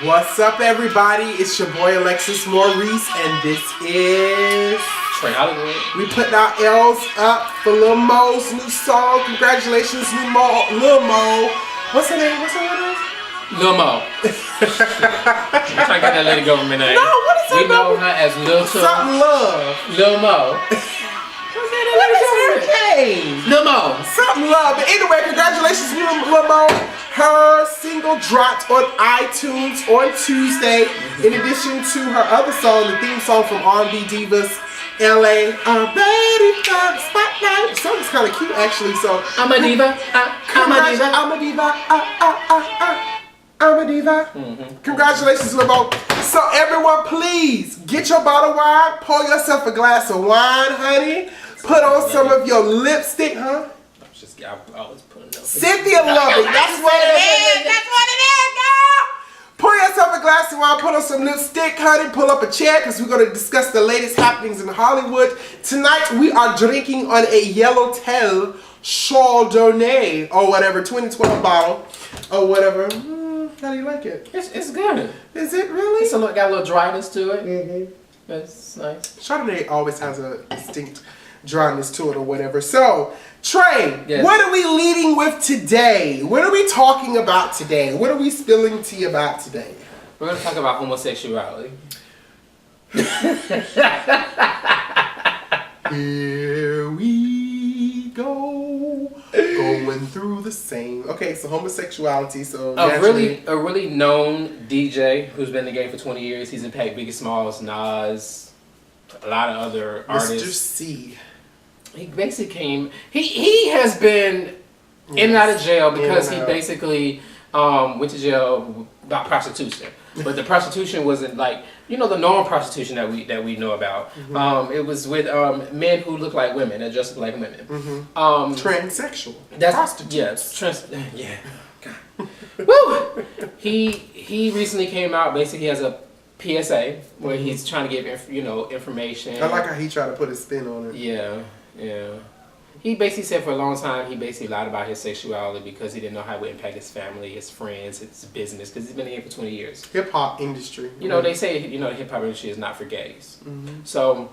What's up, everybody? It's your boy Alexis Maurice, and this is Trei Hollywood. We putting our L's up for Lil Mo's new song. Congratulations, Lil Mo. What's her name? Lil Mo. I'm trying to get that lady government name. No, what is her We know her as Lil Something Love. Lil Mo. What is her name? Lil Mo. Something Love. But anyway, congratulations, Lil Mo. Her single dropped on iTunes on Tuesday. In addition to her other song, the theme song from R&B Divas LA, ready for the spotlight. The song is kind of cute, actually. So I'm a diva. I'm a diva. I'm a diva. I'm a diva. Congratulations, Lil Mo. So everyone, please get your bottle of wine. Pour yourself a glass of wine, honey. Put on some of your lipstick, huh? I was putting up. Cynthia love it. That's what it is. That's what it is, girl. Pour yourself a glass of wine. Put on some lipstick, honey. Pull up a chair because we're going to discuss the latest happenings in Hollywood. Tonight we are drinking on a Yellowtail Chardonnay or whatever, 2012 bottle or whatever. How do you like it? It's good. Is it really? It's got a little dryness to it. That's nice. Chardonnay always has a distinct dryness to it or whatever. So, Trey, yes. What are we leading with today? What are we talking about today? What are we spilling tea about today? We're going to talk about homosexuality. Here we go, going through the same. Okay, so homosexuality. So a really known DJ who's been in the game for 20 years. He's impacted Biggie Smalls, Nas, a lot of other artists. Mister Cee. He basically came. He has been in and out of jail because he basically went to jail about prostitution. But the prostitution wasn't like the normal prostitution that we know about. It was with men who look like women and dress like women. Transsexual. That's prostitutes. Yeah. God. Woo! He recently came out. Basically, has a PSA where he's trying to give information. I like how he tried to put a spin on it. Yeah. He basically said for a long time he basically lied about his sexuality because he didn't know how it would impact his family, his friends, his business, because he's been here for 20 years. Hip hop industry. They say the hip hop industry is not for gays. So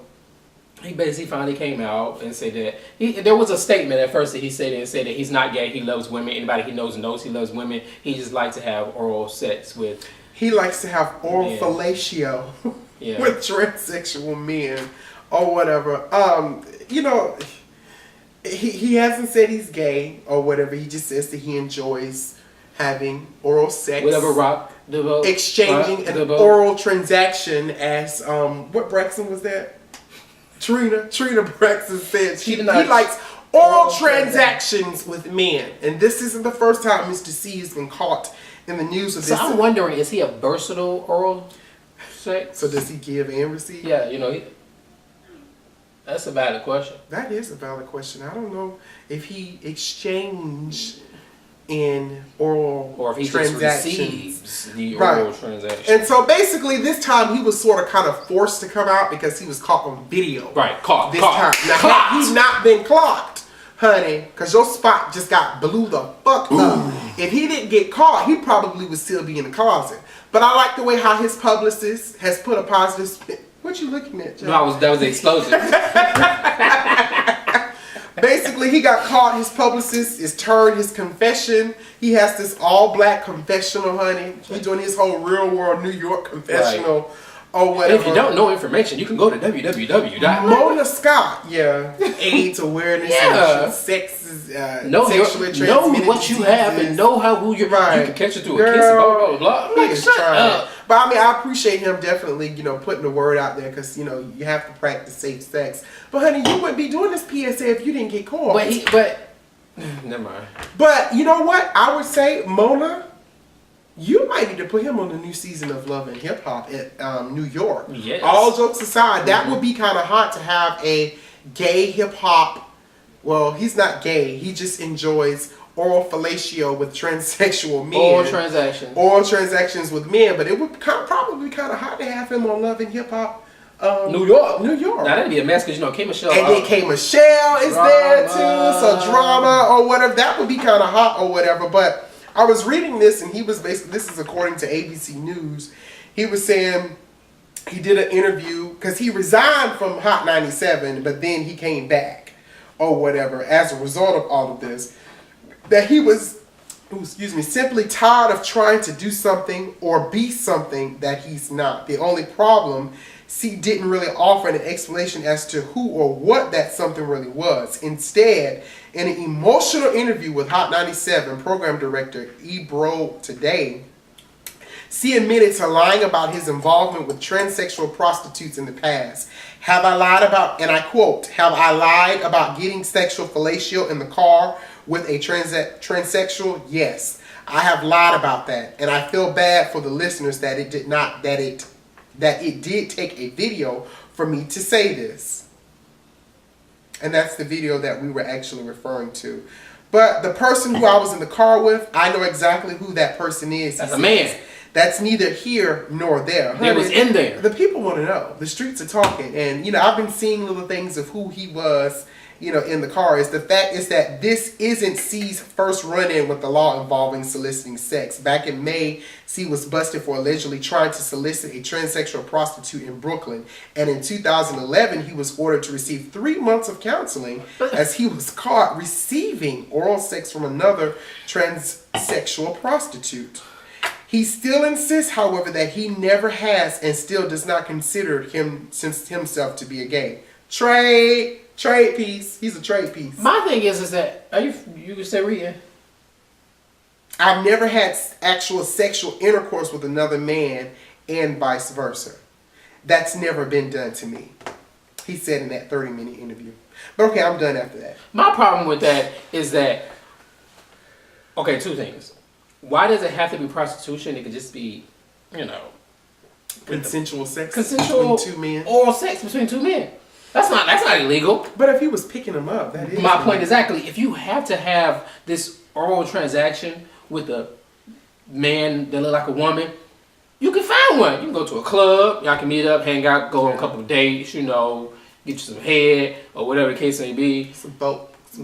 he basically finally came out and said that there was a statement at first that he said that he's not gay. He loves women. Anybody he knows he loves women. He just likes to have oral sex with. He likes to have oral fellatio with transsexual men or whatever. He hasn't said he's gay or whatever. He just says that he enjoys having oral sex. Whatever rock the boat. Exchanging an oral transaction as, what Braxton was that? Trina Braxton said he likes oral transactions with men. And this isn't the first time Mr. Cee has been caught in the news of this. So I'm wondering, is he a versatile oral sex? So does he give and receive? Yeah, that's a valid question. That is a valid question. I don't know if he exchanged in oral or if he transactions. Just receives the oral transaction. And so basically this time he was sort of kind of forced to come out because he was caught on video. Right, caught. This time. Now, he's not been clocked, honey, because your spot just got blew the fuck up. If he didn't get caught, he probably would still be in the closet. But I like the way how his publicist has put a positive spin. What you looking at, John? No, that was the explosion. Basically, he got caught. His publicist is turned his confession. He has this all-black confessional, honey. He's doing his whole real-world New York confessional or whatever. And if you don't know information, you can go to www. Mona Scott, AIDS awareness, and sex is sexually transmitted know what you have and know who you're. You can catch it through a kiss. Blah blah blah. Shut up. But I mean, I appreciate him definitely, putting the word out there because you have to practice safe sex. But honey, you wouldn't be doing this PSA if you didn't get caught. But never mind. But you know what? I would say, Mona, you might need to put him on the new season of Love and Hip Hop at New York. Yes. All jokes aside, that would be kind of hot to have a gay hip hop. Well, he's not gay. He just enjoys oral fellatio with transsexual men. Oral transactions with men. But it would probably be kind of hot to have him on Love and Hip Hop. New York. Now that'd be a mess because K. Michelle. And then K. Michelle is there too. So drama or whatever. That would be kind of hot or whatever. But I was reading this, and he was basically, this is according to ABC News, he was saying he did an interview, because he resigned from Hot 97, but then he came back, or whatever, as a result of all of this, that he was, simply tired of trying to do something or be something that he's not. The only problem, C didn't really offer an explanation as to who or what that something really was. Instead, in an emotional interview with Hot 97 program director Ebro Today, C admitted to lying about his involvement with transsexual prostitutes in the past. Have I lied about, and I quote, have I lied about getting sexual fellatio in the car with a transsexual? Yes, I have lied about that, and I feel bad for the listeners that it did not, that it did take a video for me to say this. And that's the video that we were actually referring to. But the person who I was in the car with, I know exactly who that person is. That's a man. That's neither here nor there. It was in there. The people want to know. The streets are talking. And, I've been seeing little things of who he was, in the car. Is the fact is that this isn't C's first run-in with the law involving soliciting sex. Back in May, C was busted for allegedly trying to solicit a transsexual prostitute in Brooklyn. And in 2011, he was ordered to receive 3 months of counseling as he was caught receiving oral sex from another transsexual prostitute. He still insists, however, that he never has and still does not consider himself to be a gay. Trade piece. He's a trade piece. My thing is that, are you can say reading? I've never had actual sexual intercourse with another man and vice versa. That's never been done to me. He said in that 30-minute interview. But okay, I'm done after that. My problem with that is that, okay, 2 things. Why does it have to be prostitution? It could just be, consensual sex between 2 men. Oral sex between 2 men. That's not illegal. But if he was picking them up, that is my point exactly. If you have to have this oral transaction with a man that look like a woman, you can find one. You can go to a club, y'all can meet up, hang out, go on a couple of dates, get you some head or whatever the case may be. Some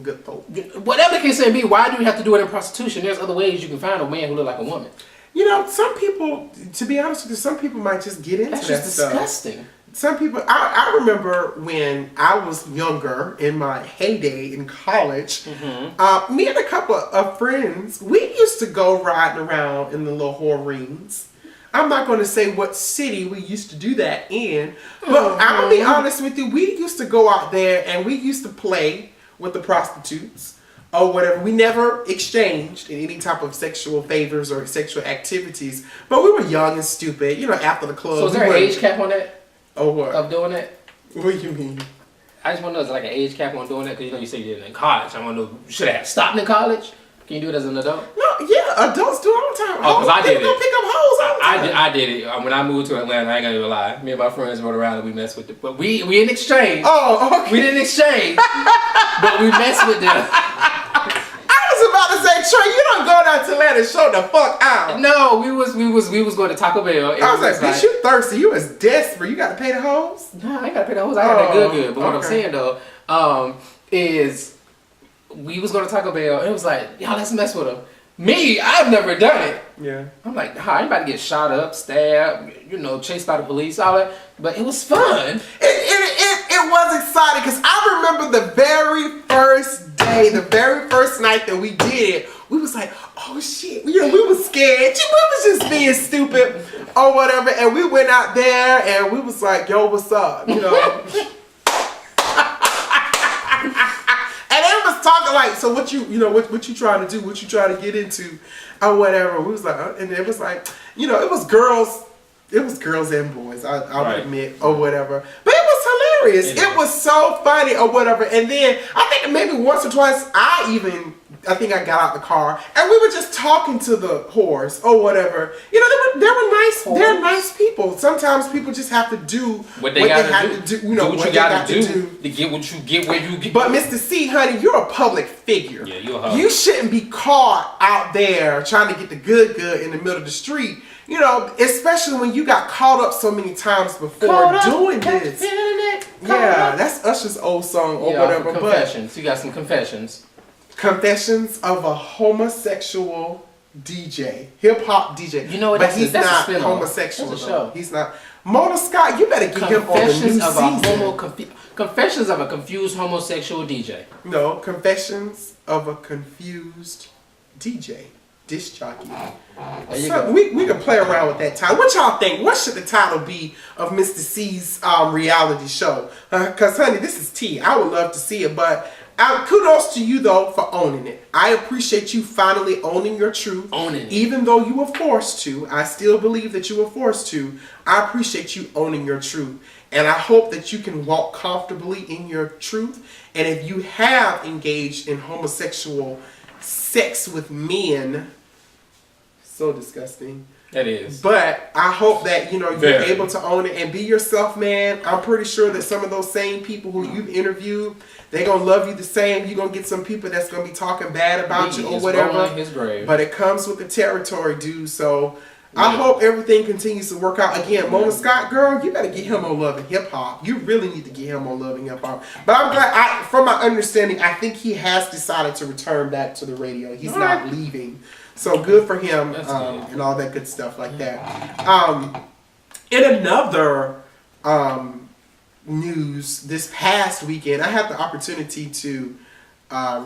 good folk. Whatever the case may be, why do you have to do it in prostitution? There's other ways you can find a man who look like a woman. Some people, to be honest with you, some people might just get into that stuff. That's just disgusting. Some people, I remember when I was younger, in my heyday in college, me and a couple of friends, we used to go riding around in the little whore rings. I'm not going to say what city we used to do that in, but I'm going to be honest with you, we used to go out there and we used to play with the prostitutes or whatever. We never exchanged in any type of sexual favors or sexual activities, but we were young and stupid, after the club. So is there an age cap on that? Oh, what? Of doing that? What do you mean? I just want to know, is there like an age cap on doing that? Because you say you did it in college. I want to know, should I have stopped in college? Can you do it as an adult? No, yeah, adults do it all the time. Oh, because I did it. People go pick up hoes all the time. I did it. When I moved to Atlanta, I ain't gonna even lie. Me and my friends rode around and we messed with it. But we didn't exchange. Oh, okay. We didn't exchange. But we messed with them. I was about to say, Trey, you don't go down to Atlanta and show the fuck out. No, we was going to Taco Bell. I was like, bitch, you thirsty. You was desperate. You got to pay the hoes? Nah, I ain't got to pay the hoes. I got that good. But what I'm saying though, is we was going to Taco Bell and it was like, y'all, let's mess with them. Me, I've never done it. Yeah. I'm like, I ain't about to get shot up, stabbed, chased by the police, all that. But it was fun. It was exciting because I remember the very first day, the very first night that we did it, we was like, oh shit, we was scared. We was just being stupid or whatever. And we went out there and we was like, yo, what's up? And they was talking like, so what you trying to do? What you trying to get into or whatever? We was like, and it was like, it was girls and boys, I would admit, or whatever. But it was hilarious. It was so funny or whatever. And then I think maybe once or twice I think I got out the car and we were just talking to the whores or whatever. They were nice. They're nice people. Sometimes people just have to do what they have to do. What you got to do to get what you get where you get. But Mr. C, honey, you're a public figure. Yeah, you're a hoe. You shouldn't be caught out there trying to get the good in the middle of the street. Especially when you got caught up so many times before doing this. Yeah, that's Usher's old song or whatever. Confessions. You got some confessions. Confessions of a homosexual DJ, hip hop DJ. You know what? But he's that's not a spin-off. homosexual. That's a though. show. He's not. Mona Scott, you better get him on the new season. Confessions of a confused homosexual DJ. No, Confessions of a Confused DJ. Disc jockey. So we can play around with that title. What y'all think? What should the title be of Mr. Cee's reality show? Because, honey, this is tea. I would love to see it, but kudos to you, though, for owning it. I appreciate you finally owning your truth. Owning it. Even though you were forced to, I still believe that you were forced to. I appreciate you owning your truth. And I hope that you can walk comfortably in your truth. And if you have engaged in homosexual sex with men, so disgusting. That is. But I hope that, you're able to own it and be yourself, man. I'm pretty sure that some of those same people who you've interviewed, they're going to love you the same. You're going to get some people that's going to be talking bad about you or whatever. His grave. But it comes with the territory, dude. So I hope everything continues to work out. Again, Mona Scott, girl, you better get him on Love and Hip Hop. You really need to get him on Love and Hip Hop. But I'm glad, from my understanding, I think he has decided to return back to the radio. He's not leaving. So good for him and all that good stuff like that. In another news, this past weekend, I had the opportunity to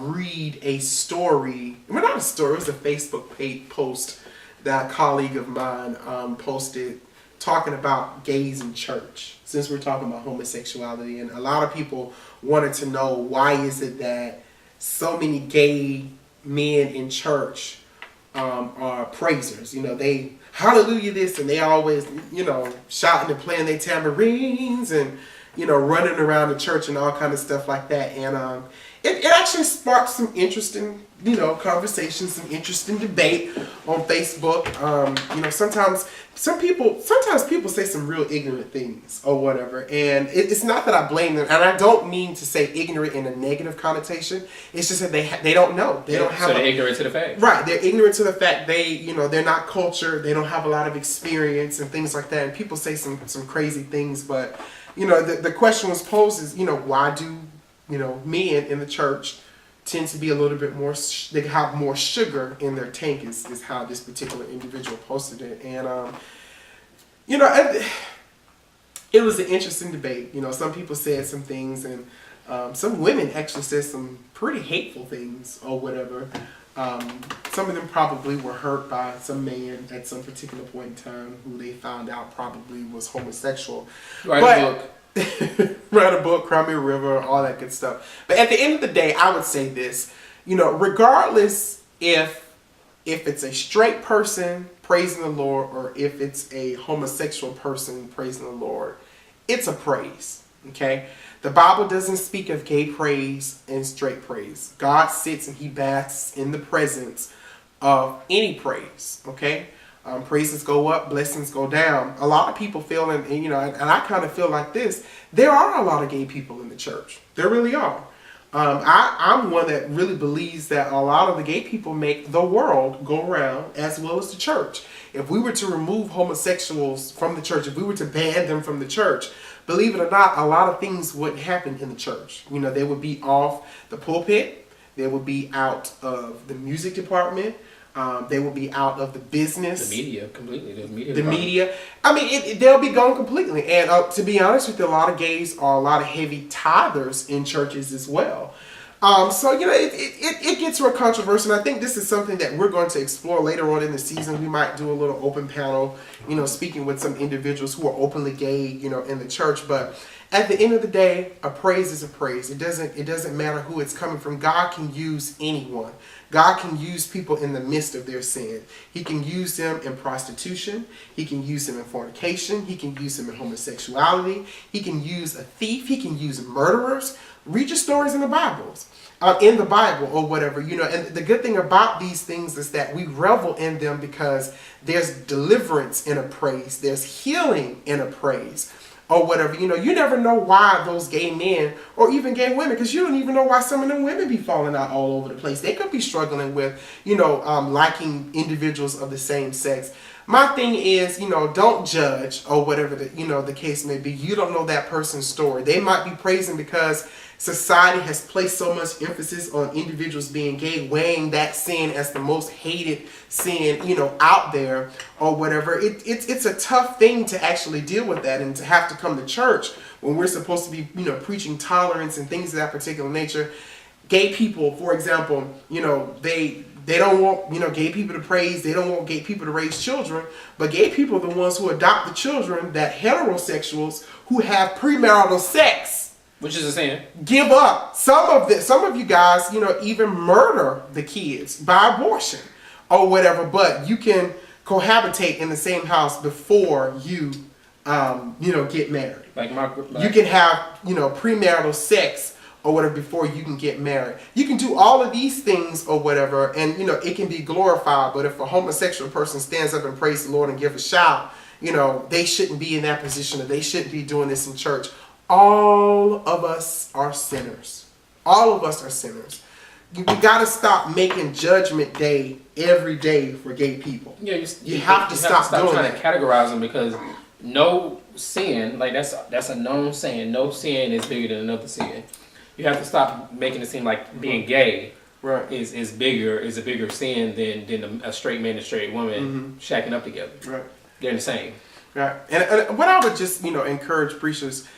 read a story. Well, not a story. It was a Facebook page post that a colleague of mine posted talking about gays in church, since we're talking about homosexuality. And a lot of people wanted to know, why is it that so many gay men in church are praisers? They hallelujah this, and they always, shouting and playing their tambourines and, running around the church and all kind of stuff like that. And it actually sparked some interesting, conversations, some interesting debate on Facebook. Sometimes people say some real ignorant things or whatever, and it's not that I blame them, and I don't mean to say ignorant in a negative connotation. It's just that they don't know. They don't have. So they're ignorant to the fact. Right, they're ignorant to the fact. They're not cultured. They don't have a lot of experience and things like that. And people say some crazy things, but the question was posed is, why do men in the church tend to be a little bit more, they have more sugar in their tank, is how this particular individual posted it. And, it was an interesting debate. Some people said some things, and some women actually said some pretty hateful things or whatever. Some of them probably were hurt by some man at some particular point in time who they found out probably was homosexual. Write a book. Write a book, Cry Me a River, all that good stuff. But at the end of the day, I would say this, regardless if it's a straight person praising the Lord or if it's a homosexual person praising the Lord, it's a praise, okay? The Bible doesn't speak of gay praise and straight praise. God sits and he basks in the presence of any praise, okay? Praises go up, blessings go down. A lot of people feel, and I kind of feel like this, there are a lot of gay people in the church. There really are. I'm one that really believes that a lot of the gay people make the world go around as well as the church. If we were to remove homosexuals from the church, if we were to ban them from the church, believe it or not, a lot of things wouldn't happen in the church. They would be off the pulpit. They would be out of the music department. They will be out of the business. The media, completely. The media. I mean, they'll be gone completely. And to be honest with you, a lot of gays are a lot of heavy tithers in churches as well. So, it gets real controversial. And I think this is something that we're going to explore later on in the season. We might do a little open panel, speaking with some individuals who are openly gay, in the church. But at the end of the day, a praise is a praise. It doesn't matter who it's coming from. God can use anyone. God can use people in the midst of their sin. He can use them in prostitution. He can use them in fornication. He can use them in homosexuality. He can use a thief. He can use murderers. Read your stories in the Bible or whatever, and the good thing about these things is that we revel in them because there's deliverance in a praise. There's healing in a praise. Or whatever, you never know why those gay men or even gay women, because you don't even know why some of them women be falling out all over the place. They could be struggling with, liking individuals of the same sex. My thing is, don't judge or whatever the case may be. You don't know that person's story. They might be praising because society has placed so much emphasis on individuals being gay, weighing that sin as the most hated sin, you know, out there or whatever. It's a tough thing to actually deal with that, and to have to come to church when we're supposed to be, you know, preaching tolerance and things of that particular nature. Gay people, for example, you know, they don't want, you know, gay people to praise. They don't want gay people to raise children. But gay people are the ones who adopt the children that heterosexuals who have premarital sex, which is a sin, give up. Some of you guys, you know, even murder the kids by abortion or whatever. But you can cohabitate in the same house before you, you know, get married. You can have, you know, premarital sex or whatever before you can get married. You can do all of these things or whatever, and you know, it can be glorified. But if a homosexual person stands up and praise the Lord and give a shout, you know, they shouldn't be in that position, or they shouldn't be doing this in church. All of us are sinners. All of us are sinners. We gotta stop making Judgment Day every day for gay people. Yeah, you have to stop doing trying that. To categorize them, because no sin, like that's a known sin. No sin is bigger than another sin. You have to stop making it seem like being gay is a bigger sin than a straight man and a straight woman shacking up together. Right. They're the same. Right. And what I would just, you know, encourage preachers,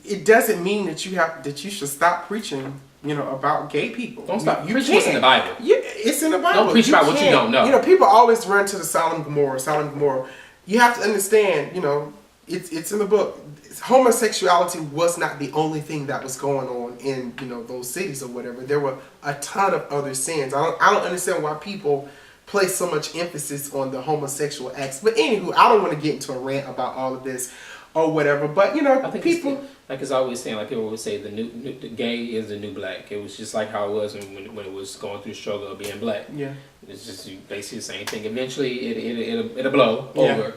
it doesn't mean that you should stop preaching, you know, about gay people. Don't stop. You preach what's in the Bible. Yeah, it's in the Bible. Don't preach about what you don't know. You know, people always run to the Sodom and Gomorrah. You have to understand, you know, it's in the book. Homosexuality was not the only thing that was going on in, you know, those cities or whatever. There were a ton of other sins. I don't understand why people place so much emphasis on the homosexual acts. But anywho, I don't want to get into a rant about all of this or whatever. But you know, people, like it's always saying, like people would say, the gay is the new black. It was just like how it was when it was going through the struggle of being black. Yeah, it's just basically the same thing. Eventually, it'll blow over.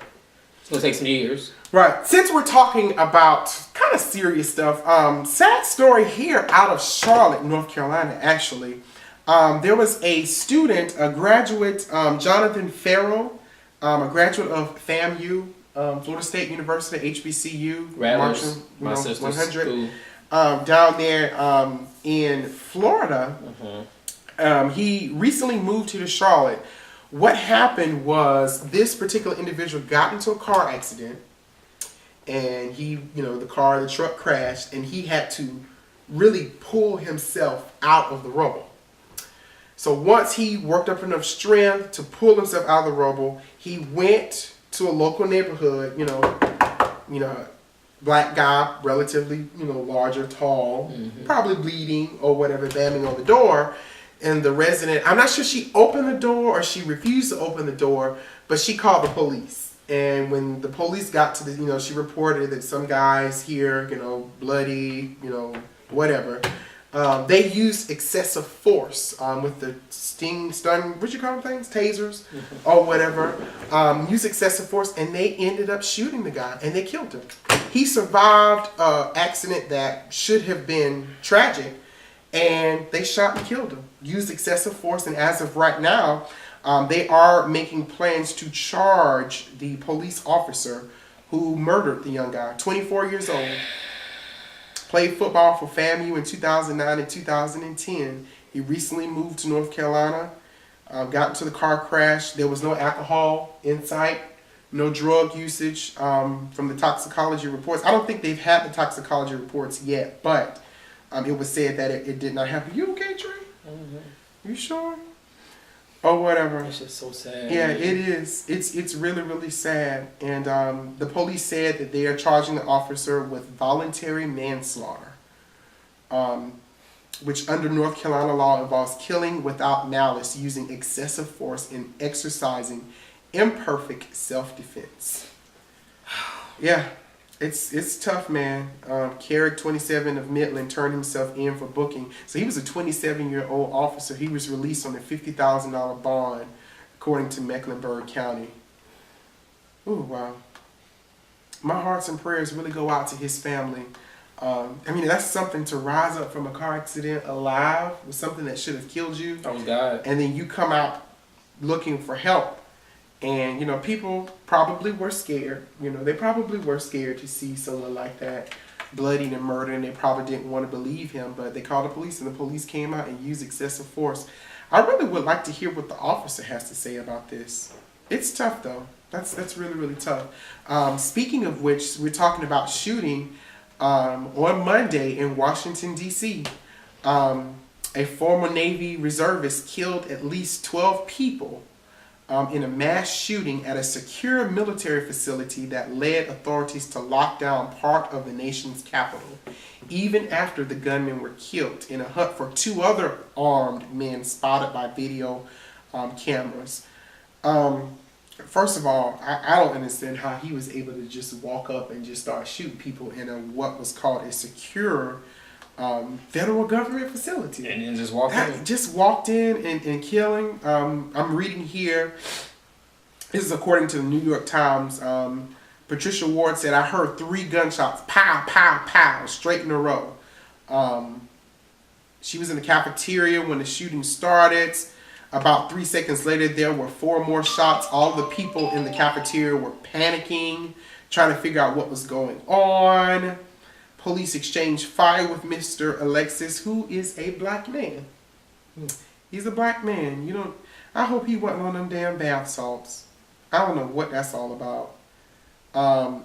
It's gonna take some years. Right. Since we're talking about kind of serious stuff, sad story here out of Charlotte, North Carolina, actually. There was a student, a graduate, Jonathan Farrell, a graduate of FAMU, Florida State University, HBCU, Rattlers, my sister's 100, school. Down there in Florida. He recently moved to Charlotte. What happened was this particular individual got into a car accident, and he, you know, the truck crashed, and he had to really pull himself out of the rubble. So once he worked up enough strength to pull himself out of the rubble, he went to a local neighborhood, you know, black guy, relatively, you know, larger, tall, probably bleeding or whatever, banging on the door. And the resident, I'm not sure she opened the door or she refused to open the door, but she called the police. And when the police got to the, you know, she reported that some guys here, you know, bloody, you know, whatever. They used excessive force with the stun, what you call them things? Tasers or whatever. Used excessive force, and they ended up shooting the guy, and they killed him. He survived an accident that should have been tragic, and they shot and killed him. Used excessive force, and as of right now, they are making plans to charge the police officer who murdered the young guy, 24 years old. Played football for FAMU in 2009 and 2010. He recently moved to North Carolina, got into the car crash. There was no alcohol in sight, no drug usage from the toxicology reports. I don't think they've had the toxicology reports yet, but it was said that it did not happen. You okay, Trey? You sure? Or whatever. It's just so sad. Yeah, it is. It's really, really sad. And the police said that they are charging the officer with voluntary manslaughter, which under North Carolina law involves killing without malice, using excessive force, and exercising imperfect self-defense. Yeah, it's tough, man. Carrick, 27 of Midland, turned himself in for booking. So he was a 27-year-old officer. He was released on a $50,000 bond, according to Mecklenburg County. Ooh, wow. My hearts and prayers really go out to his family. I mean, that's something to rise up from a car accident alive with something that should have killed you. Oh, God. And then you come out looking for help. And, you know, people probably were scared. You know, they probably were scared to see someone like that. bloodied and murdered, and they probably didn't want to believe him, but they called the police, and the police came out and used excessive force. I really would like to hear what the officer has to say about this. It's tough, though. That's really, really tough. Speaking of which, we're talking about shooting on Monday in Washington, D.C. A former Navy reservist killed at least 12 people in a mass shooting at a secure military facility that led authorities to lock down part of the nation's capital, even after the gunmen were killed in a hunt for 2 other armed men spotted by video cameras. First of all, I don't understand how he was able to just walk up and just start shooting people in what was called a secure federal government facility. And then just walked in. Just walked in and killing. I'm reading here. This is according to the New York Times. Patricia Ward said, "I heard 3 gunshots, pow, pow, pow, straight in a row." She was in the cafeteria when the shooting started. About 3 seconds later, there were 4 more shots. All the people in the cafeteria were panicking, trying to figure out what was going on. Police exchanged fire with Mr. Alexis, who is a black man. He's a black man. I hope he wasn't on them damn bath salts. I don't know what that's all about.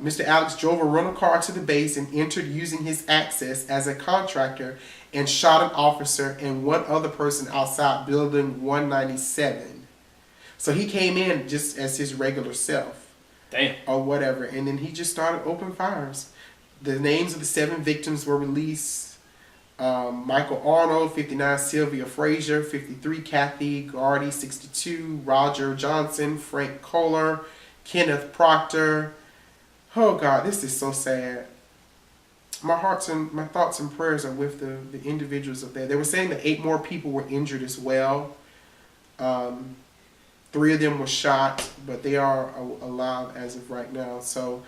Mr. Alex drove a rental car to the base and entered using his access as a contractor and shot an officer and 1 other person outside building 197. So he came in just as his regular self. Damn. Or whatever. And then he just started open fires. The names of the 7 victims were released. Michael Arnold, 59, Sylvia Frazier, 53, Kathy Gardy, 62, Roger Johnson, Frank Kohler, Kenneth Proctor. Oh God, this is so sad. My thoughts and prayers are with the individuals up there. They were saying that 8 more people were injured as well. 3 of them were shot, but they are alive as of right now. So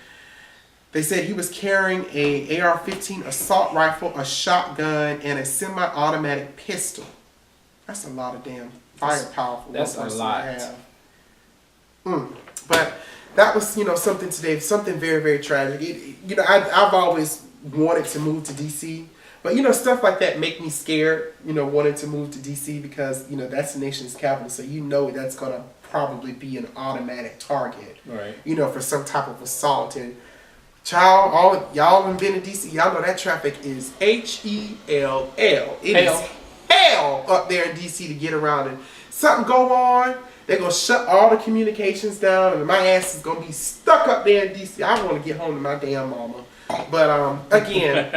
they said he was carrying a AR-15 assault rifle, a shotgun, and a semi-automatic pistol. That's a lot of damn firepower for that's one person a lot. to have. But that was, something today, something very, very tragic. I've always wanted to move to DC, but stuff like that make me scared. Wanting to move to DC because that's the nation's capital, so that's gonna probably be an automatic target, right? For some type of assault. And child, all y'all have been in DC, y'all know that traffic is HELL. It is hell up there in DC to get around, and something go on, they're gonna shut all the communications down, and my ass is gonna be stuck up there in DC. I want to get home to my damn mama. But again,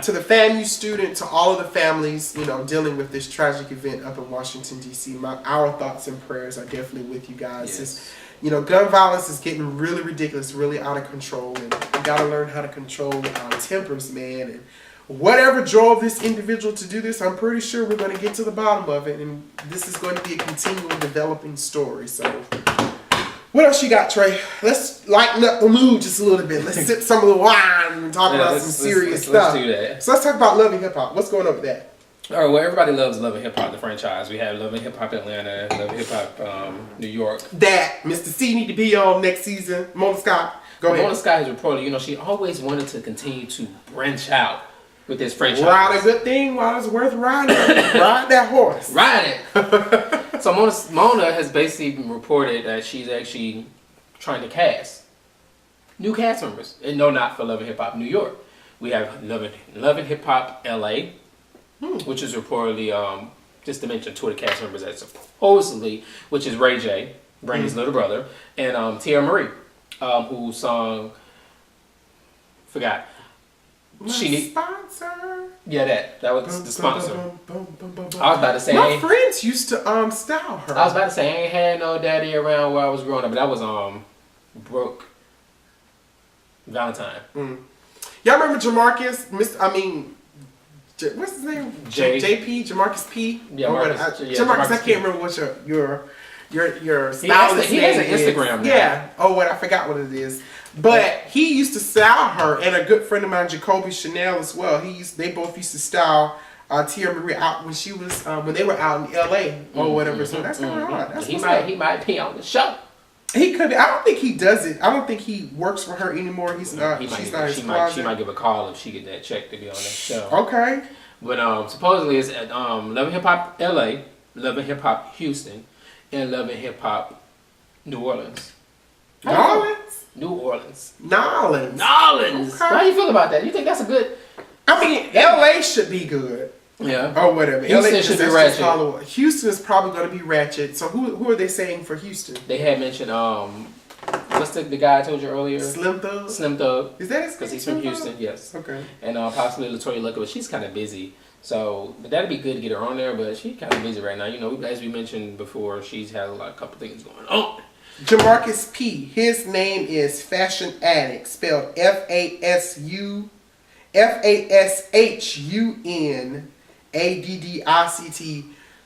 to the FAMU student, to all of the families, dealing with this tragic event up in Washington D.C., our thoughts and prayers are definitely with you guys. Yes. Gun violence is getting really ridiculous, really out of control, and we gotta learn how to control our tempers, man. And whatever drove this individual to do this, I'm pretty sure we're gonna get to the bottom of it, and this is going to be a continual developing story. So. What else you got, Trey? Let's lighten up the mood just a little bit. Let's sip some of the wine and talk about some serious stuff. Let's do that. So let's talk about Love and Hip Hop. What's going on with that? All right, well, everybody loves Love and Hip Hop, the franchise. We have Love and Hip Hop Atlanta, Love and Hip Hop New York. That Mister Cee need to be on next season. Mona Scott, go ahead. Mona Scott has reported, she always wanted to continue to branch out with this franchise. Ride a good thing while it's worth riding. Ride that horse. Ride it. So Mona has basically reported that she's actually trying to cast new cast members. And no, not for Love and Hip Hop New York. We have Love and Hip Hop LA, which is reportedly, just to mention 2 of the cast members that supposedly, which is Ray J, Brandy's little brother, and Tia Marie, who sung, forgot. Sponsor. Yeah, that was the sponsor. I was about to say, my friends used to style her. I was about to say I ain't had no daddy around while I was growing up, but that was Brooke Valentine. Y'all remember Jamarcus? What's his name? JP, Jamarcus P. Yeah, Jamarcus. I can't remember what your stylist he has an Instagram now. Yeah. Oh, I forgot what it is. But he used to style her, and a good friend of mine, Jacoby Chanel, as well. They both used to style Tia Marie out when she was when they were out in LA or whatever. So that's kind of hard. He might be on the show. He could. I don't think he does it. I don't think he works for her anymore. He's not. She might give a call if she get that check to be on that show. Okay. But supposedly it's at Love and Hip Hop LA, Love and Hip Hop Houston, and Love and Hip Hop New Orleans. New Orleans. Okay. How do you feel about that? You think that's a good? I mean, LA should be good. Yeah. Or whatever. Houston LA should be ratchet. Houston is probably going to be ratchet. So who are they saying for Houston? They had mentioned what's the guy I told you earlier? Slim Thug. Slim Thug. Is that his name? Because he's from Houston. Yes. Okay. And possibly LaToya Luckett, but she's kind of busy. So but that'd be good to get her on there, but she's kind of busy right now. You know, as we mentioned before, she's had a couple things going on. Jamarcus P. His name is Fashion Addict, spelled FASHUNADDICT.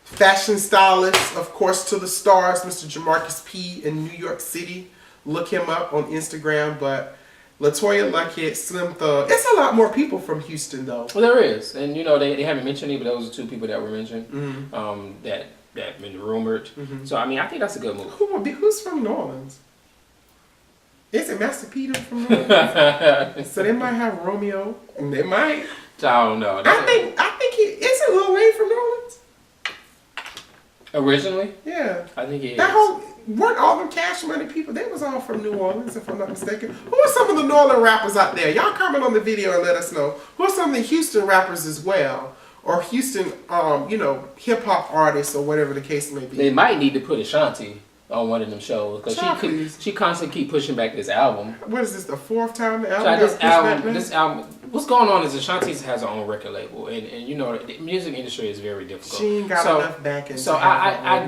Fashion stylist, of course, to the stars, Mr. Jamarcus P. in New York City. Look him up on Instagram. But LaToya Luckett, Slim Thug. It's a lot more people from Houston, though. Well, there is, and you know they haven't mentioned it, but those are two people that were mentioned. Mm-hmm. That been rumored. Mm-hmm. So I mean, I think that's a good move. Who's from New Orleans? Is it Master Peter from New Orleans? So they might have Romeo, and they might. I don't know. I think isn't Lil Wayne from New Orleans? Originally? Yeah. I think he is. Weren't all them Cash Money people, they was all from New Orleans, if I'm not mistaken. Who are some of the New Orleans rappers out there? Y'all comment on the video and let us know. Who are some of the Houston rappers as well? Or Houston, hip-hop artists or whatever the case may be. They might need to put Ashanti on one of them shows because she constantly keep pushing back this album. What is this, the fourth time the album this album, what's going on is Ashanti has her own record label, and you know the music industry is very difficult. She ain't got enough backing. So I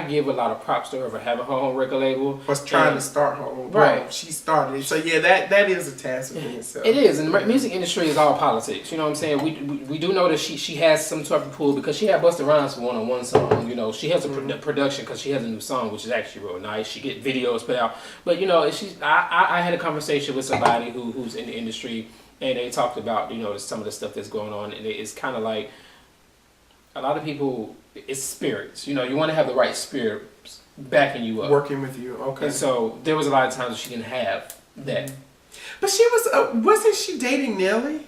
give a lot of props to her for having her own record label. Was trying to start her own. Right. Well, she started it. So yeah, that is a task within itself. It is, and the music industry is all politics. You know what I'm saying? We do know that she has some sort of pull because she had Busta Rhymes for one song. You know, she has a production because she has a new song, which is actually real nice. She get videos put out, but you know, I had a conversation with somebody who's in the industry, and they talked about some of the stuff that's going on, and it's kind of like a lot of people. It's spirits. You know, you want to have the right spirits backing you up, working with you. Okay. And so there was a lot of times she didn't have that. But she wasn't she dating Nelly?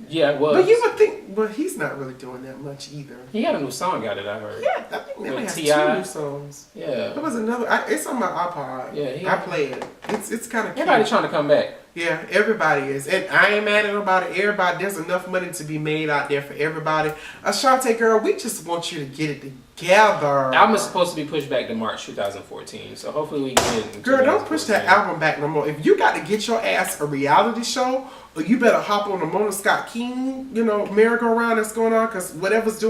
Yeah, it was. But you would think, well, he's not really doing that much either. He had a new song out, I heard. Yeah, I think Nelly has 2 new songs. Yeah. There was another, it's on my iPod. Yeah, I play it. It's kind of cute. Everybody's trying to come back. Yeah, everybody is. And I ain't mad at nobody. Everybody, there's enough money to be made out there for everybody. Ashanti, girl, we just want you to get it together. Album is supposed to be pushed back to March 2014, so hopefully we can get it. Girl, don't push that album back no more. If you got to get your ass a reality show, or you better hop on the Mona Scott King, merry-go-round that's going on, because whatever's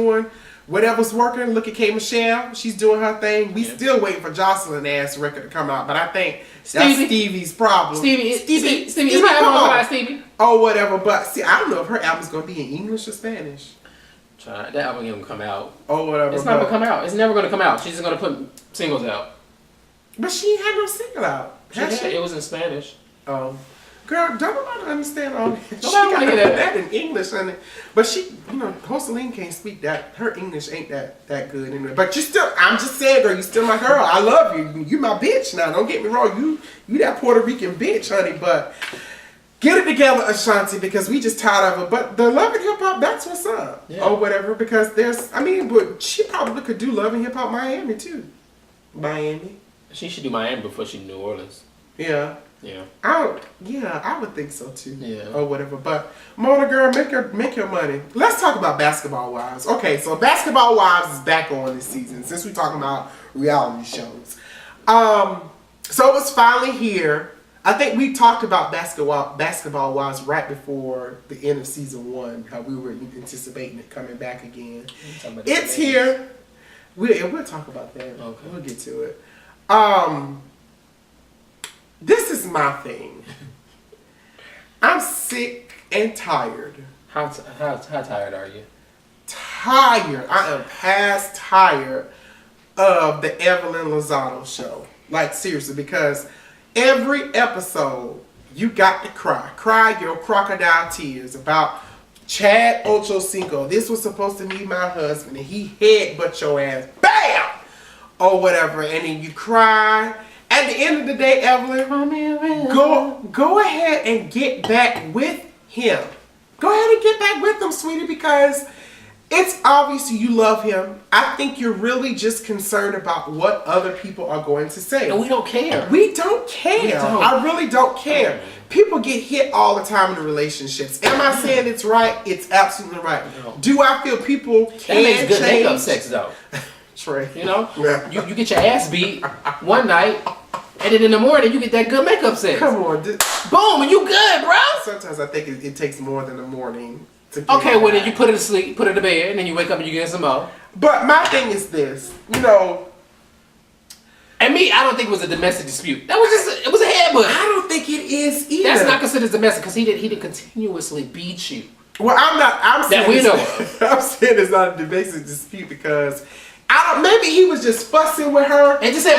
working. Look at K. Michelle. She's doing her thing. We still waiting for Jocelyn ass record to come out, but I think that's Stevie's problem. Stevie, is my album coming out, Stevie? Oh, whatever. But see, I don't know if her album's going to be in English or Spanish. That album ain't going to come out. Oh, whatever. It's not going to come out. It's never going to come out. She's just going to put singles out. But she ain't had no single out. It was in Spanish. Oh. Girl, don't nobody understand all this. Nobody want to hear that in English, honey. But she, Joseline can't speak that. Her English ain't that good anyway. But I'm just saying, girl, you still my girl. I love you. You my bitch now. Don't get me wrong. You that Puerto Rican bitch, honey. But get it together, Ashanti, because we just tired of it. But the Love and Hip Hop, that's what's up. Yeah. Or whatever, because but she probably could do Love and Hip Hop Miami, too. Miami. She should do Miami before she do New Orleans. Yeah. Yeah. I would think so too. Yeah. Or whatever. But Mona girl, make your money. Let's talk about Basketball Wives. Okay, so Basketball Wives is back on this season since we're talking about reality shows. So it was finally here. I think we talked about Basketball Wives right before the end of season 1, how we were anticipating it coming back again. It's here. We'll talk about that. Okay. We'll get to it. This is my thing. I'm sick and tired. How tired are you? Tired. I am past tired of the Evelyn Lozada show. Like, seriously, because every episode you got to cry your crocodile tears about Chad Ochocinco. This was supposed to be my husband, and he headbutt your ass, BAM! Or whatever, and then you cry. at the end of the day, Evelyn, go ahead and get back with him. Go ahead and get back with him, sweetie, because it's obvious you love him. I think you're really just concerned about what other people are going to say. And we don't care. We don't care. We don't. I really don't care. People get hit all the time in relationships. Am I saying it's right? It's absolutely right. No. Do I feel people can makes good change? makeup sex though. Trey. You know? Yeah. You get your ass beat one night, and then in the morning you get that good makeup sex. Come on. Boom, and you good, bro. Sometimes I think it takes more than the morning. Okay, well then you put it to sleep, put it to bed, and then you wake up and you get some more. But my thing is this, you know. And me, I don't think it was a domestic dispute. That was just, it was a headbutt. I don't think it is either. That's not considered domestic because he didn't continuously beat you. Well, I'm saying that we know of. I'm saying it's not a domestic dispute because maybe he was just fussing with her and just said,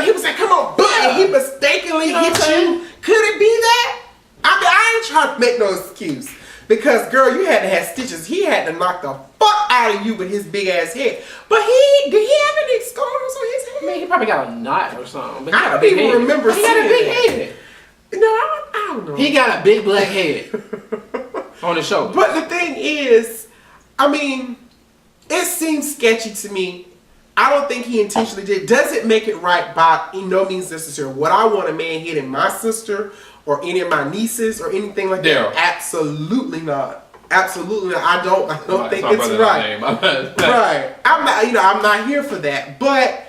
he was like, come on, but and he mistakenly hit you. Could it be that? I mean, I ain't trying to make no excuse. Because, girl, you had to have stitches. He had to knock the fuck out of you with his big ass head. But did he have any scars on his head? I mean, he probably got a knot or something. But I don't even remember seeing that. He got a big head. No, I don't know. He got a big black head on his shoulder. But the thing is, I mean, it seems sketchy to me. I don't think he intentionally did. Does it make it right? By no means necessary. Would I want a man hitting my sister or any of my nieces or anything like that? Absolutely not. Absolutely not. I don't think it's right. Right. I'm not here for that. But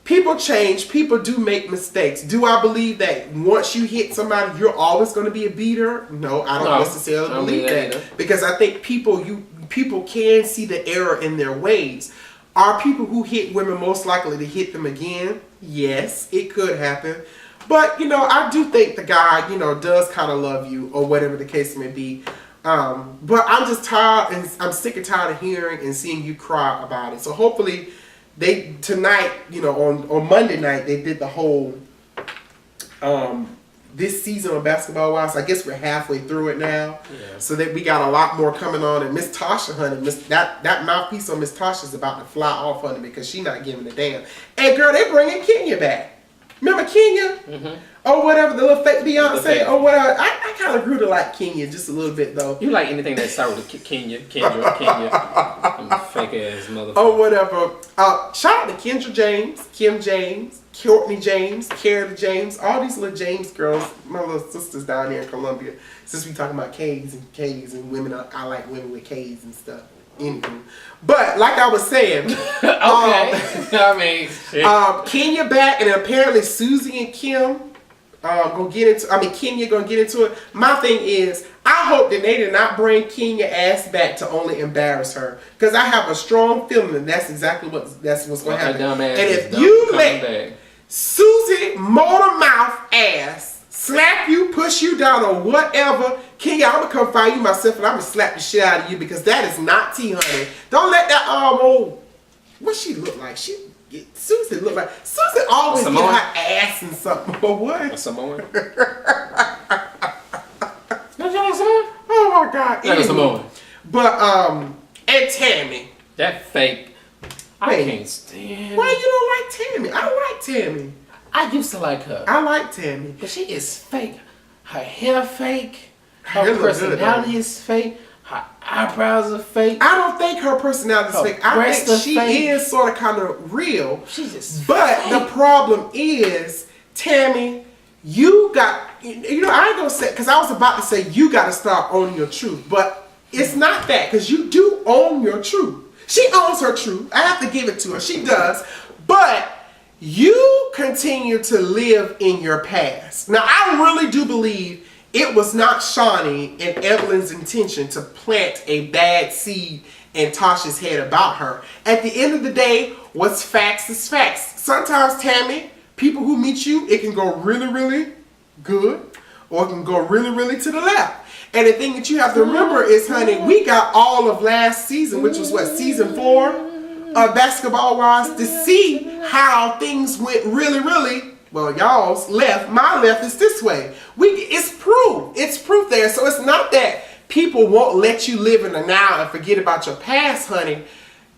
people change. People do make mistakes. Do I believe that once you hit somebody, you're always going to be a beater? No, I don't necessarily believe that. Because I think people can see the error in their ways. Are people who hit women most likely to hit them again? Yes, it could happen. But, I do think the guy, does kind of love you or whatever the case may be. But I'm just tired and I'm sick and tired of hearing and seeing you cry about it. So hopefully tonight, on Monday night, they did the whole, this season of BasketballWives. I guess we're halfway through it now. Yeah. So that we got a lot more coming on. And Miss Tasha, honey, that mouthpiece on Miss Tasha is about to fly off, honey, because she's not giving a damn. And girl, they bringing Kenya back. Remember Kenya? Mm-hmm. Or whatever, the little fake Beyonce or whatever. I kind of grew to like Kenya just a little bit though. You like anything that starts with Kenya. Fake ass motherfucker. Or whatever. Shout out to Kendra James, Kim James, Courtney James, Carrie James, all these little James girls, my little sisters down there in Columbia. Since we talking about K's and women, I like women with K's and stuff. Anywho. But like I was saying, Kenya back, and apparently Suzie and Kim Kenya gonna get into it. My thing is, I hope that they did not bring Kenya ass back to only embarrass her, because I have a strong feeling that that's exactly what's gonna happen. And if you let Suzie motor mouth ass slap you, push you down, or whatever, Kenya, I'm gonna come find you myself and I'm gonna slap the shit out of you, because that is not tea, honey. Don't let that what she look like? Suzie look like Suzie always get her ass in something. But what? A Samoan. Don't you like Samoan? Oh my God. Like a Samoan. But and Tami. That fake. I can't stand. Why you don't like Tami? I like Tami. I used to like her. I like Tami. But she is fake. Her hair fake. Her personality is fake. Her eyebrows are fake. I don't think her personality is fake. I think she is sort of kind of real. She's just fake. The problem is, Tami, you got, I ain't gonna say, because I was about to say you got to start owning your truth. But it's not that, because you do own your truth. She owns her truth. I have to give it to her. She does. But you continue to live in your past. Now, I really do believe it was not Shaunie and Evelyn's intention to plant a bad seed in Tasha's head about her. At the end of the day, what's facts is facts. Sometimes, Tami, people who meet you, it can go really, really good, or it can go really, really to the left. And the thing that you have to remember is, honey, we got all of last season, which was what, season 4 of BasketballWives, to see how things went really, really. Well, y'all's left. My left is this way. It's proof. It's proof there. So it's not that people won't let you live in the now and forget about your past, honey.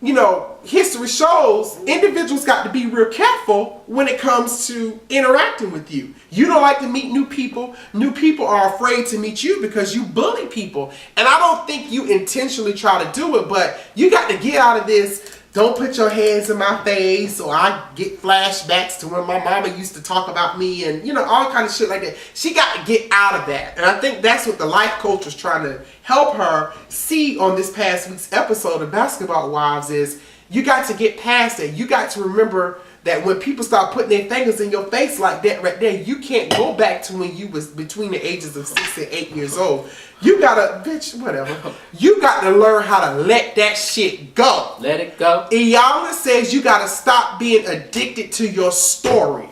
you know, history shows individuals got to be real careful when it comes to interacting with you. You don't like to meet new people. New people are afraid to meet you because you bully people. And I don't think you intentionally try to do it, but you got to get out of this. Don't put your hands in my face, or I get flashbacks to when my mama used to talk about me, and you know, all kind of shit like that. She got to get out of that. And I think that's what the life coach was trying to help her see on this past week's episode of Basketball Wives is you got to get past it. You got to remember that when people start putting their fingers in your face like that right there, you can't go back to when you was between the ages of 6 and 8 years old. You gotta, bitch, whatever. You got to learn how to let that shit go. Let it go. Iyanla says you gotta stop being addicted to your story.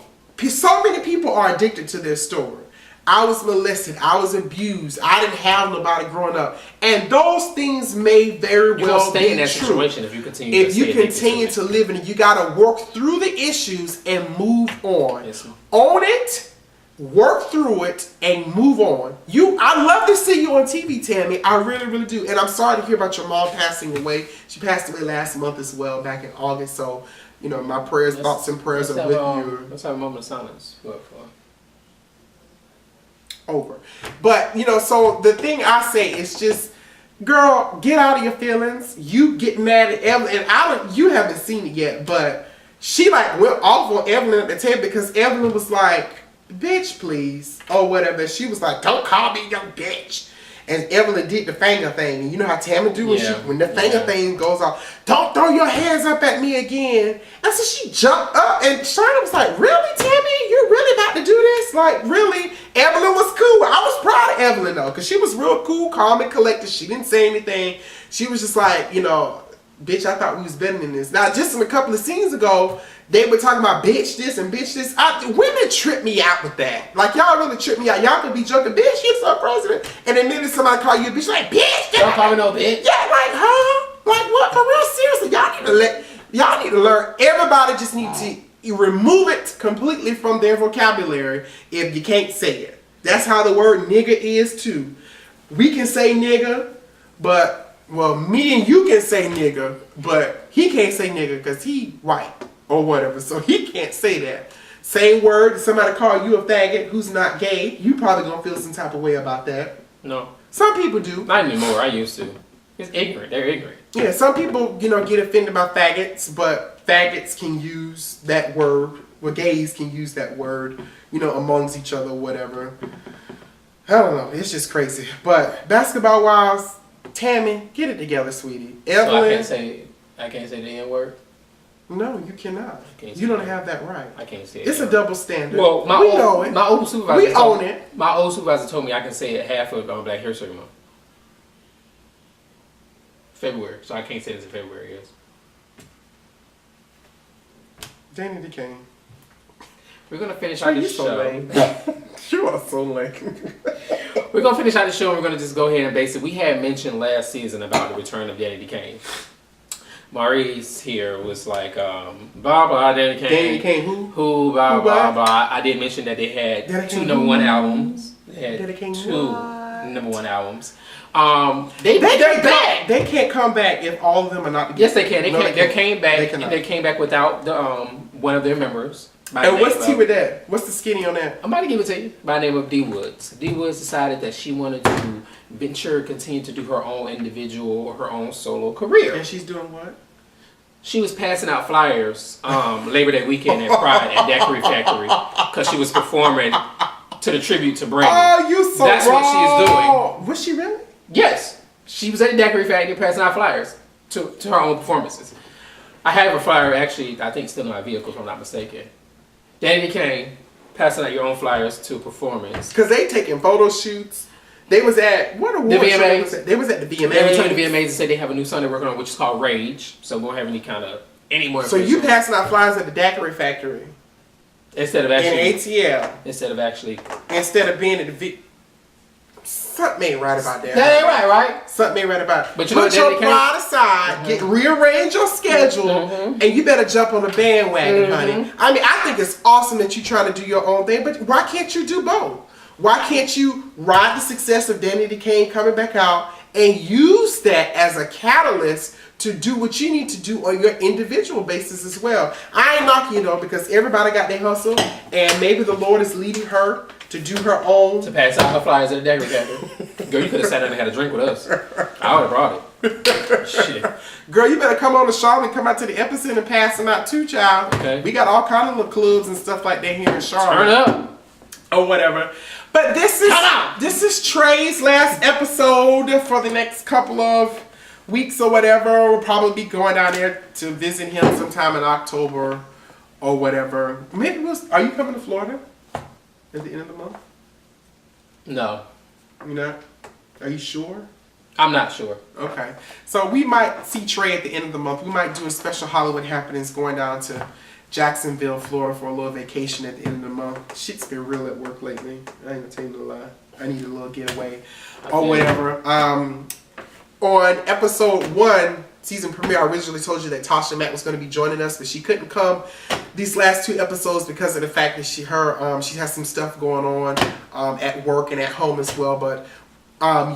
So many people are addicted to their story. I was molested. I was abused. I didn't have nobody growing up. And those things may very well stay be in that true. Situation if you continue to live in it. You got to work through the issues and move on. Yes, own it, work through it, and move on. I love to see you on TV, Tami. I really, really do. And I'm sorry to hear about your mom passing away. She passed away last month as well, back in August. So, you know, my prayers, thoughts, and prayers are with you. Let's have a moment of silence. Over. But, you know, so the thing I say is just, girl, get out of your feelings. You get mad at Evelyn, and you haven't seen it yet, but she like went off on Evelyn at the table because Evelyn was like, bitch, please, or whatever. She was like, don't call me your bitch. And Evelyn did the finger thing. And you know how Tami do when the finger thing goes off. Don't throw your hands up at me again. And so she jumped up, and Shaunie was like, really, Tami? You're really about to do this? Like, really? Evelyn was cool. I was proud of Evelyn, though, because she was real cool, calm, and collected. She didn't say anything. She was just like, you know, bitch, I thought we was better than this. Now, just in a couple of scenes ago, they were talking about bitch this and bitch this. Women trip me out with that. Like, y'all really trip me out. Y'all could be joking, bitch, you're so president. And then maybe somebody call you a bitch, like, bitch. Don't call me no bitch. Yeah, like, huh? Like, what? For real, seriously, y'all need to learn. Everybody just needs to remove it completely from their vocabulary if you can't say it. That's how the word nigga is, too. We can say nigga, but, well, me and you can say nigga, but he can't say nigga because he white. Or whatever, so he can't say that. Same word, if somebody call you a faggot who's not gay, you probably gonna feel some type of way about that. No. Some people do. Not anymore, I used to. It's ignorant, they're ignorant. Yeah, some people, you know, get offended by faggots, but faggots can use that word, well, gays can use that word, you know, amongst each other or whatever. I don't know, it's just crazy. But Basketball Wives, Tami, get it together, sweetie. Evelyn, So I can't say the N-word? No, you cannot. You don't have that right. I can't say it. It's a double standard. Well, my old supervisor. We own it. My old supervisor told me I can say it half of Black History Month. February, so I can't say this in February. Yes. Danity Kane. We're gonna finish out this show. You are so lame. We're gonna finish out the show, and we're gonna just go ahead and basically, we had mentioned last season about the return of Danity Kane. Maurice here was like, blah blah, Danity Kane. Danity Kane, who? Who, blah blah blah. I did mention that they had two #1 albums. They had two #1 albums. They're back. They can't come back if all of them are not together. Yes, they can. They came back. They came back without the one of their members. And what's T with that? What's the skinny on that? I'm about to give it to you. By the name of D Woods. D Woods decided that she wanted to continue to do her own individual, her own solo career. And she's doing what? She was passing out flyers Labor Day weekend at Pride at Daiquiri Factory because she was performing to the tribute to Brandy. Oh, you so That's wrong. what she is doing. Was she really? Yes. She was at the Daiquiri Factory passing out flyers to her own performances. I have a flyer, actually, I think still in my vehicle, if I'm not mistaken. Danity Kane, passing out your own flyers to a performance. Because they taking photo shoots. They was at, what award the VMAs. show? They was at the VMAs. They returned to VMAs and said they have a new song they're working on, which is called Rage. So we won't have any more So you passing out flyers at the Daiquiri Factory. Instead of actually. In ATL. Instead of being at the something ain't right about that. That ain't right? Something ain't right about it. But you put know your pride aside, rearrange your schedule, and you better jump on the bandwagon, honey. I mean, I think it's awesome that you're trying to do your own thing, but why can't you do both? Why can't you ride the success of Danity Kane coming back out and use that as a catalyst to do what you need to do on your individual basis as well. I ain't knocking you though, because everybody got their hustle, and maybe the Lord is leading her to do her own. To pass out her flyers at the daiquiri factory. Girl, you could have sat down and had a drink with us. I would have brought it. Shit. Girl, you better come on the show and come out to the Epicenter and pass them out too, child. Okay. We got all kind of little clubs and stuff like that here in Charlotte. Turn up. Or whatever. But this is Trei's last episode for the next couple of weeks or whatever. We'll probably be going down there to visit him sometime in October or whatever. Maybe are you coming to Florida at the end of the month? No. You not? Are you sure? I'm not sure. Okay. So we might see Trei at the end of the month. We might do a special Hollywood happenings going down to Jacksonville, Florida for a little vacation at the end of the month. Shit's been real at work lately. I ain't gonna tell you no lie. I need a little getaway or whatever. On episode 1, season premiere, I originally told you that Tasha Mack was going to be joining us, but she couldn't come these last 2 episodes because of the fact that she has some stuff going on at work and at home as well. But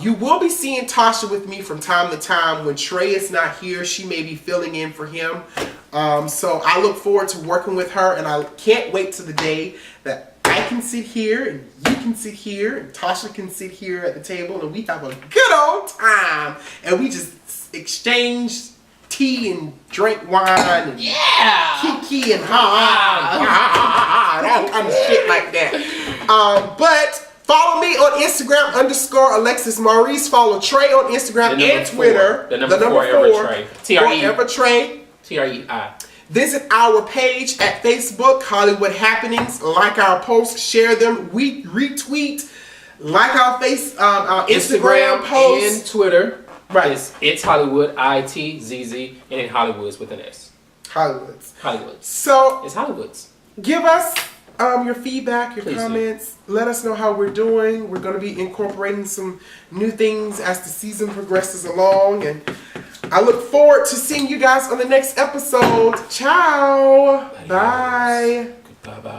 you will be seeing Tasha with me from time to time when Trei is not here. She may be filling in for him. So I look forward to working with her, and I can't wait to the day that I can sit here and you can sit here and Tasha can sit here at the table and we have a good old time and we just exchange tea and drink wine and kiki and all kind of shit like that. But follow me on Instagram _AlexisMaurice. Follow Trei on Instagram and Twitter. The number 4 Trei. Forever Trei. TREI. Visit our page at Facebook, Hollywood Happenings. Like our posts, share them, retweet, like our Instagram posts and Twitter. Right. It's Hollywood, ITZZ, and then Hollywood's with an S. Hollywoods. So it's Hollywoods. Give us your feedback, your Please comments. Let us know how we're doing. We're going to be incorporating some new things as the season progresses along, and I look forward to seeing you guys on the next episode. Ciao. Adios. Bye. Goodbye. Bye.